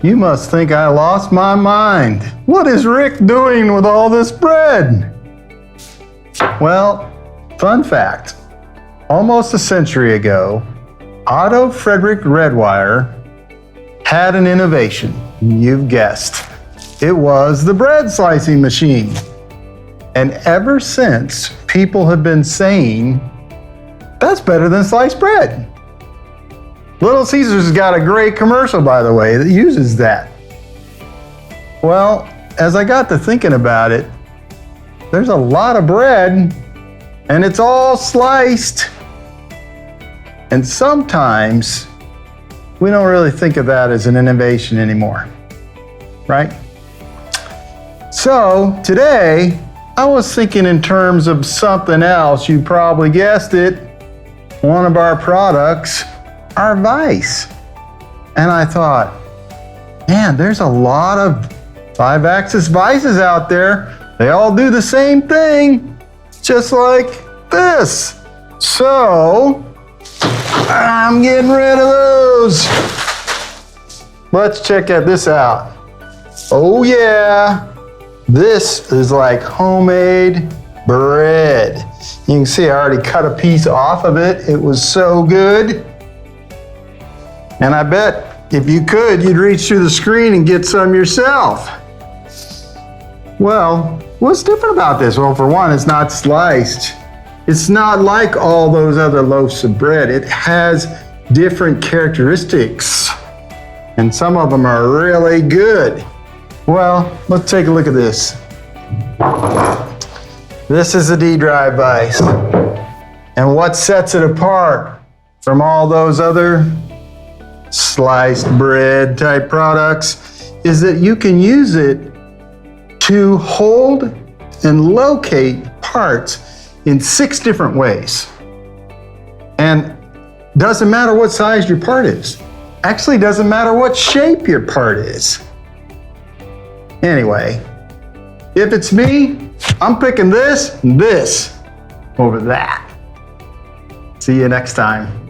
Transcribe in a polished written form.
You must think I lost my mind. What is Rick doing with all this bread? Well, fun fact. Almost a century ago, Otto Frederick Redwire had an innovation. You've guessed. It was the bread slicing machine. And ever since, people have been saying, that's better than sliced bread. Little Caesars has got a great commercial, by the way, that uses that. Well, as I got to thinking about it, there's a lot of bread, and it's all sliced. And sometimes we don't really think of that as an innovation anymore, right? So today, I was thinking in terms of something else. You probably guessed it. One of our products, our Vise. And I thought, man, there's a lot of 5-axis vises out there. They all do the same thing, just like this. So, I'm getting rid of those. Let's check this out. Oh yeah, this is like homemade bread. You can see I already cut a piece off of it. It was so good. And I bet if you could, you'd reach through the screen and get some yourself. Well, what's different about this? Well, for one, it's not sliced. It's not like all those other loaves of bread. It has different characteristics, and some of them are really good. Well, let's take a look at this. This is a D-drive vise. And what sets it apart from all those other sliced bread type products is that you can use it to hold and locate parts in 6 different ways. And doesn't matter what size your part is. Actually, doesn't matter what shape your part is. Anyway, if it's me, I'm picking this and this over that. See you next time.